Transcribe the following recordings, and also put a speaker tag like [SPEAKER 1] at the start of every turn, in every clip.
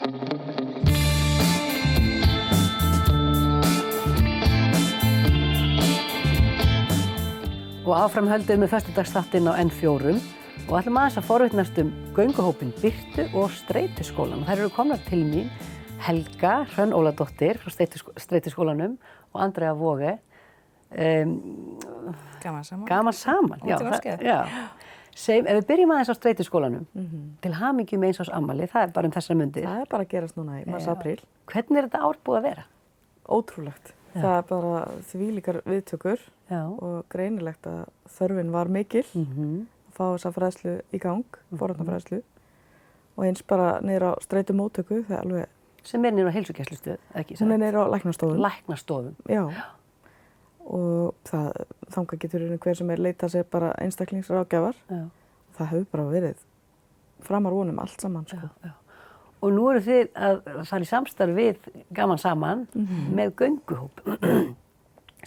[SPEAKER 1] Og áfram höldum með föstudagsþáttinn á N4 og ætlum aðeins að forvitnast gönguhópinn Birtu og Streituskólann. Þær eru komnar til mín Helga Hrönn Óladóttir frá Streituskólanum og Andrea Voge.
[SPEAKER 2] Gaman saman.
[SPEAKER 1] Gaman saman, já. Ef við byrjum aðeins á Streituskólanum, til hamingju með eins árs afmæli, það er bara þessar mundir.
[SPEAKER 2] Það er bara að gerast núna í mars-apríl.
[SPEAKER 1] Hvernig er þetta ár búið að vera?
[SPEAKER 2] Ótrúlegt. Það er bara þvílíkar viðtökur og greinilegt að þörfin var mikil að fá þessa fræðslu í gang, forvarnafræðslu og eins bara niður á streitumóttöku, það er alveg...
[SPEAKER 1] Sem er niður á heilsugæslustöð, ekki?
[SPEAKER 2] Hún er niður á læknastofum.
[SPEAKER 1] Læknastofum.
[SPEAKER 2] Já. Og þangað getur hver sem leitað sér bara einstaklingsráðgjafar. Já. Það hefur bara verið framar vonum allt saman, sko.
[SPEAKER 1] Já. Og nú eru þið að fara í samstarf við Gaman saman með gönguhóp.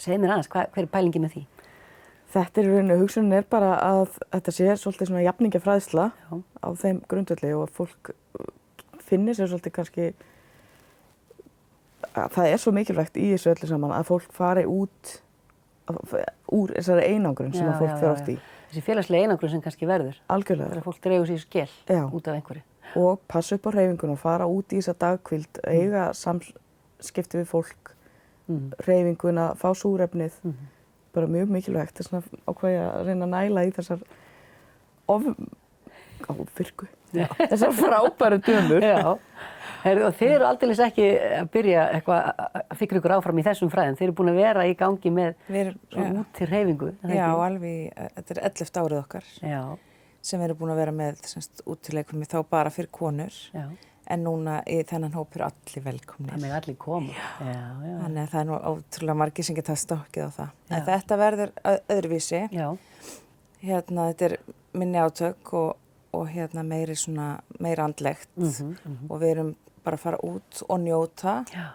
[SPEAKER 1] Segðu mér aðeins, hver er pælingin með því?
[SPEAKER 2] Þetta er í rauninu, hugsunin er bara að þetta sé svolítið svona jafningjafræðsla á þeim grundvelli og að fólk finnir sér svolítið kannski að það er svo mikilvægt í þessu öllu saman að fólk fari út úr þessari einangrun sem að fólk fer oft í.
[SPEAKER 1] Þessi félagslega einangrun sem kannski verður.
[SPEAKER 2] Algjörlega.
[SPEAKER 1] Þegar fólk dregur sér í skel út af einhverju.
[SPEAKER 2] Og passa upp á hreyfinguna og fara út í þessa dagkvíld, eiga samskipti við fólk, hreyfinguna, fá súrefnið, bara mjög mikilvægt. Þess vegna ákvað ég að reyna að næla í þessar ofvirku, þessar frábæru dömur.
[SPEAKER 1] Og þið eru aldeilis ekki að byrja eitthvað að fikra ykkur áfram í þessum fræðum, þið eru búin að vera í gangi með út til hreyfingu.
[SPEAKER 2] Já, alveg, þetta er 11. árið okkar. Já. Sem við erum búin að vera með útileikfimi þá bara fyrir konur, en núna í þennan hóp eru allir velkomnir.
[SPEAKER 1] Það með allir koma. Já.
[SPEAKER 2] Þannig að það er nú ótrúlega margir sem geta stokkið á það. En þetta verður öðruvísi. Já. Þetta er minni átök og meira andlegt og við erum bara að fara út og njóta. Já.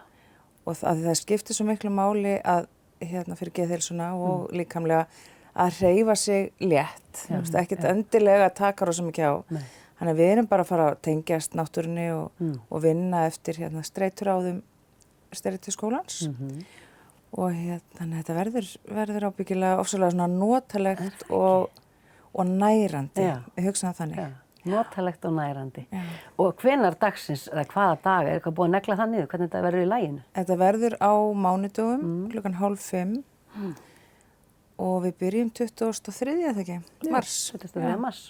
[SPEAKER 2] Og það skiptir svo miklu máli að fyrir geðheilsuna og líkamlega að hreyfa sig létt, ekkert endilega að taka rosa mikið á. Þannig að við erum bara að fara að tengjast náttúrunni og vinna eftir streituráðum Streituskólans. Og þannig að þetta verður ábyggilega ofsalega svona notalegt og nærandi. Ég hugsa það þannig.
[SPEAKER 1] Notalegt og nærandi. Og hvenær dagsins, eða hvaða dag, er eitthvað búið að negla það niður? Hvernig þetta verður í laginu?
[SPEAKER 2] Þetta verður á mánudögum, 4:30. Og við byrjum 23. eða ekki? Mars.
[SPEAKER 1] 23. mars.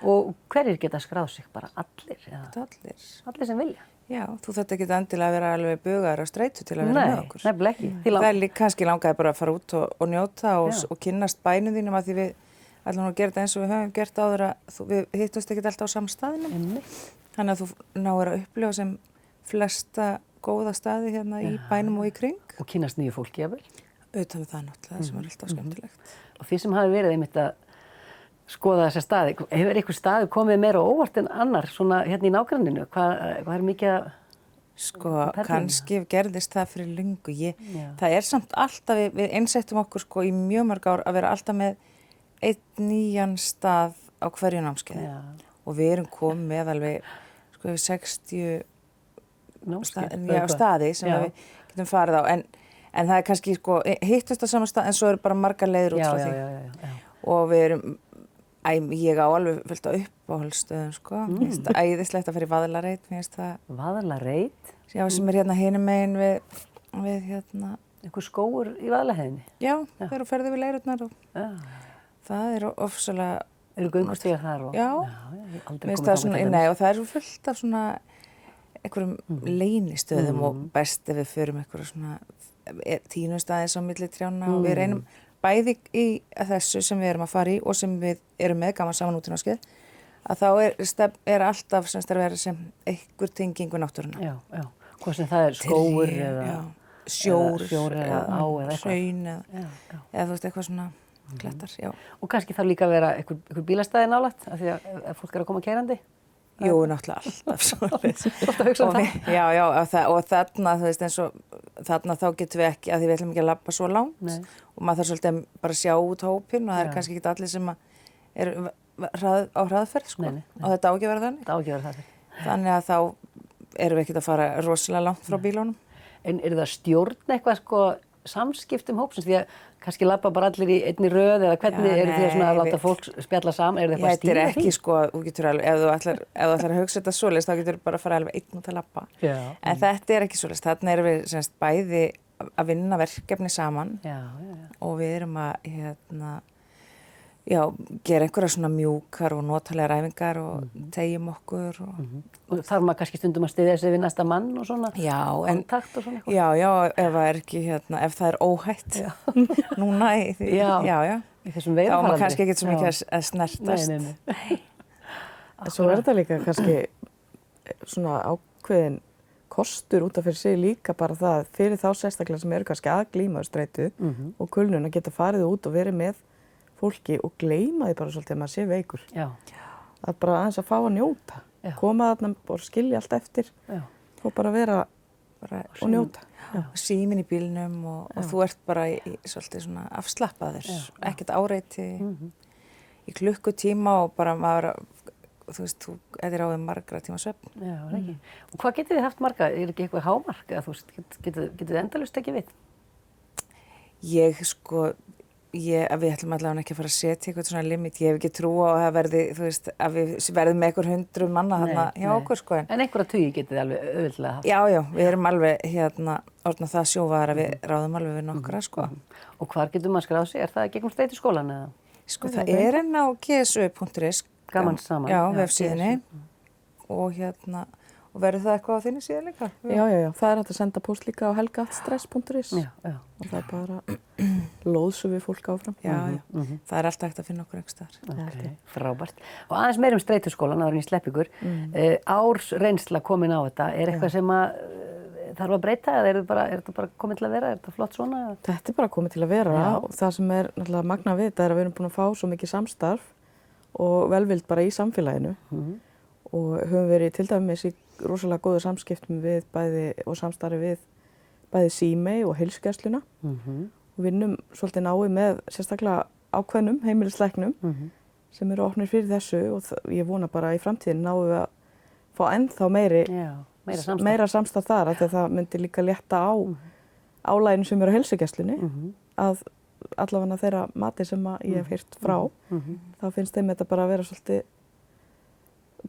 [SPEAKER 1] Og hverjir geta skráð sig? Bara allir?
[SPEAKER 2] Allir.
[SPEAKER 1] Allir sem vilja?
[SPEAKER 2] Já, þú þarft ekki endilega að vera alveg bugaður á streitu til að vera með okkur.
[SPEAKER 1] Nei, nefnilega ekki.
[SPEAKER 2] Það er kannski langaði bara að fara út og njóta og kynnast bænum þínum að því við ætlum að gera þetta eins og við höfum gert áður að við hittust ekki alltaf á sama staðinum. Þannig að þú náir að upplifa sem flesta góða staði hérna í bænum og í kring.
[SPEAKER 1] Og kynnast nýju fólki, jafnvel?
[SPEAKER 2] Auðvitað með það náttúrulega, sem er alltaf skemmtilegt.
[SPEAKER 1] Og því sem hafi verið einmitt að skoða þessa staði, hefur einhver staði komið meira óvart en annar svona hérna í nágranninu? Hvað er mikið að...
[SPEAKER 2] Sko, kannski gerðist það fyrir löngu. Það er samt alltaf, við einsettum okkur sko í mjög mörg ár að vera alltaf með einn nýjan stað á hverju námskeiði. Og við erum komið með alveg sko yfir 60 staði sem við getum farið á. En það er kannski sko hittust á sama stað en svo eru bara margar leiðir út frá því. Já. Og við erum, ég á alveg fullt á uppáhaldsstöðum sko. Mér finnst það æðislegt að fara í Vaðlareit, mér finnst það.
[SPEAKER 1] Vaðlareit?
[SPEAKER 2] Já, sem er hérna hinum megin við hérna.
[SPEAKER 1] Einhver skógur í Vaðlaheiðinni? Já,
[SPEAKER 2] þeir eru ferðið við leirurnar og það er ofsalega...
[SPEAKER 1] Eru göngustígar þar og...
[SPEAKER 2] Já, mér finnst það svona, nei og það er svo fullt af svona einhverjum leynistöðum og best ef við förum einhverja svona tínustaðis á milli trjána og við reynum bæði í þessu sem við erum að fara í og sem við erum með Gaman saman út í námskeið að þá er alltaf semst að vera sem einhver tenging við náttúruna.
[SPEAKER 1] Já. Hvað sem það er skógur eða
[SPEAKER 2] sjór
[SPEAKER 1] eða á eða eitthvað.
[SPEAKER 2] Hraun eða þú veist eitthvað svona klettar, já. Og
[SPEAKER 1] kannski þarf líka að vera einhver bílastæði nálægt af því að fólk er að koma keyrandi.
[SPEAKER 2] Jú, náttúrulega alltaf svoleiðis.
[SPEAKER 1] Alltaf hugsa það.
[SPEAKER 2] Já, og þarna, þú veist, eins og þarna þá getum við ekki, af því við ætlum ekki að labba svo langt og maður þarf svolítið bara að sjá út hópinn og það er kannski ekki allir sem eru á hraðferð, sko. Og þetta á ekki að vera þannig.
[SPEAKER 1] Þetta á ekki að vera þannig.
[SPEAKER 2] Þannig að þá erum við ekkert að fara rosalega langt frá bílunum.
[SPEAKER 1] En það stjórn eitthvað sko samskiptum hópsins því að kannski labba bara allir í einni röð eða hvernig eru þið svona að láta fólk spjalla saman, eru þið eitthvað að stýra því?
[SPEAKER 2] Þetta er ekki sko, þú getur alveg, ef þú ætlar að hugsa þetta svoleiðis, þá getur bara að fara alveg einn út að labba. En þetta er ekki svoleiðis, þarna erum við semst bæði að vinna verkefni saman og við erum að gera einhverja svona mjúkar og notalegar æfingar og tegjum okkur.
[SPEAKER 1] Og þarf maður kannski stundum að styðja sig við næsta mann og svona? Kontakt og svona eitthvað?
[SPEAKER 2] Já, ef það er ekki, ef það er óhætt núna í því,
[SPEAKER 1] í þessum veirufaraldri.
[SPEAKER 2] Þá maður kannski ekki svo mikið að snertast.
[SPEAKER 3] Nei. Svo er þetta líka kannski svona ákveðin kostur út af fyrir sig líka bara það fyrir þá sérstaklega sem eru kannski að glíma streitu og kulnun að geta farið út og verið með fólki og gleyma því bara svolítið að maður sé veikur. Það bara aðeins að fá að njóta. Koma þarna og skilja allt eftir og bara vera og njóta.
[SPEAKER 2] Síminn í bílnum og þú ert bara í svolítið svona afslappaður, ekkert áreiti í klukkutíma og bara maður, þú veist, þetta er á við margra tíma svefn.
[SPEAKER 1] Já, ekki. Og hvað getið þið haft marga? Er ekki eitthvað hámark eða þú veist, getið þið endalaust ekki við?
[SPEAKER 2] Við ætlum allavega ekki að fara að setja eitthvað svona limit. Ég hef ekki trú á að það verði, þú veist, að við verðum með einhver 100 manna þarna hjá okkur, sko.
[SPEAKER 1] En einhverja tugi getið þið alveg auðvitað haft?
[SPEAKER 2] Já, við erum alveg, orðna það sjófaðar að við ráðum alveg við nokkra, sko.
[SPEAKER 1] Og hvar getur maður skráð sig? Er það gegnum Streituskólann eða?
[SPEAKER 2] Sko, það er enn á gsu.is.
[SPEAKER 1] Gaman saman.
[SPEAKER 2] Já, vefsíðinni. Og verður það eitthvað á þinni síðan líka?
[SPEAKER 3] Já. Það er hægt að senda póst líka á helgastress.is og það er bara lóðsum við fólk áfram.
[SPEAKER 2] Já. Það er alltaf hægt að finna okkur einhvers staðar.
[SPEAKER 1] Okay. Frábært. Og aðeins meira Streituskólann, áður en ég slepp ykkur. Árs reynsla komin á þetta. Er eitthvað sem að þarf að breyta eða er þetta bara komið til að vera? Er þetta flott svona?
[SPEAKER 3] Þetta er bara komið til að vera og það sem er náttúrulega magna við þetta er að við erum búin að fá svo mikið samstarf og velvild bara í samfélaginu. Og höfum verið til dæmis í rosalega góðu samskiptum við og samstarfi við bæði Símey og heilsugæsluna og vinnum svolítið náið með sérstaklega ákveðnum heimilislæknum sem eru opnir fyrir þessu og ég vona bara í framtíðin náum við að fá ennþá meira samstarf þar af því að það myndi líka létta á álaginu sem eru á heilsugæslunni að allavega þeirra mati sem ég hef heyrt frá þá finnst þeim þetta bara að vera svolítið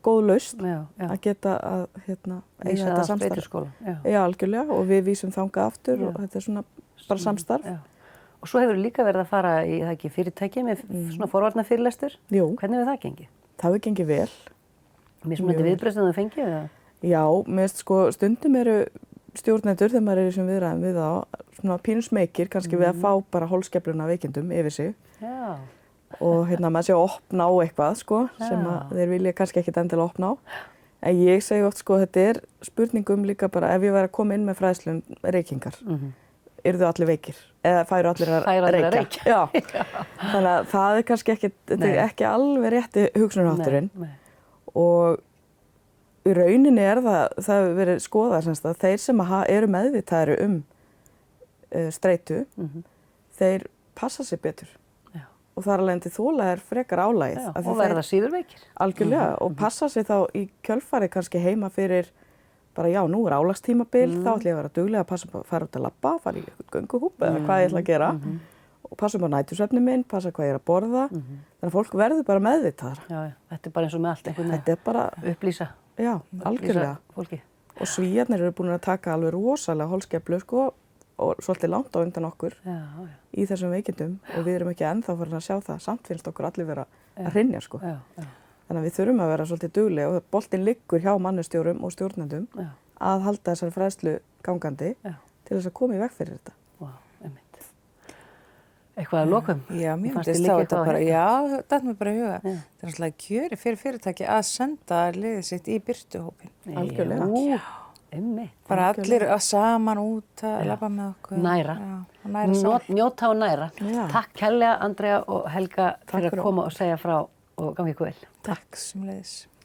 [SPEAKER 3] góð lausn að geta að eiga þetta samstarf. Já, algjörlega og við vísum þangað aftur og þetta er svona bara samstarf.
[SPEAKER 1] Og svo hefur líka verið að fara í það ekki fyrirtæki með svona forvarnafyrirlestur.
[SPEAKER 3] Jú.
[SPEAKER 1] Hvernig hefur það gengið?
[SPEAKER 3] Það hefur gengið vel.
[SPEAKER 1] Mismunandi viðbrögð sem það fengið eða?
[SPEAKER 3] Já, mér sko stundum eru stjórnendur þegar maður er í þessum viðræðum við þá svona pínusmeykir kannski við að fá bara holskefluna veikindum yfir sig.
[SPEAKER 1] Já.
[SPEAKER 3] Og maður sé að opna á eitthvað sko, sem að þeir vilja kannski ekkert endilega opna á. En ég segi oft sko, þetta er spurningum líka bara ef ég væri að koma inn með fræðslu reykingar, eru þau allir veikir? Eða færu allir að reykja? Já. Þannig að það er kannski ekki alveg rétti hugsunarhátturinn. Og í rauninni er það hefur verið skoðað semst að þeir sem eru meðvitaðir streitu, þeir passa sig betur. Og þar alveg til þola frekar álagið.
[SPEAKER 1] Og verða síður veikir.
[SPEAKER 3] Algjörlega, og passa sig þá í kjölfarið kannski heima fyrir bara nú er álagstímabil, þá ætla ég að vera duglega að passa að fara út að labba, fara í eitthvað gönguhúp eða hvað ég ætla að gera og passa upp á nætursvefninn minn, passa hvað ég er að borða. Þannig að fólk verður bara meðvitaðra.
[SPEAKER 1] Já, þetta er bara eins og með allt einhvern veginn.
[SPEAKER 3] Þetta er bara
[SPEAKER 1] upplýsa.
[SPEAKER 3] Já, algjörlega.
[SPEAKER 1] Fólki.
[SPEAKER 3] Og Svíarnir eru búin að taka alveg rosalega holskeflu sko og svolítið langt á undan okkur í þessum veikindum og við erum ekki ennþá farin að sjá það. Samt finnst okkur allir vera að hrynja sko. Þannig að við þurfum að vera svolítið dugleg og boltinn liggur hjá mannustjórum og stjórnendum að halda þessari fræðslu gangandi til þess að koma í veg fyrir þetta.
[SPEAKER 1] Einmitt. Eitthvað að lokum?
[SPEAKER 2] Já, mér finnst þetta bara, þetta er mér bara í huga. Það er náttúrulega kjöri fyrir fyrirtæki að senda liðið sitt í birtuhópinn.
[SPEAKER 3] Algjörlega.
[SPEAKER 2] Bara allir saman út að labba með okkur.
[SPEAKER 1] Næra. Njóta og næra. Takk kærlega Andrea og Helga fyrir að koma og segja frá og gangi ykkur vel.
[SPEAKER 2] Takk sömuleiðis.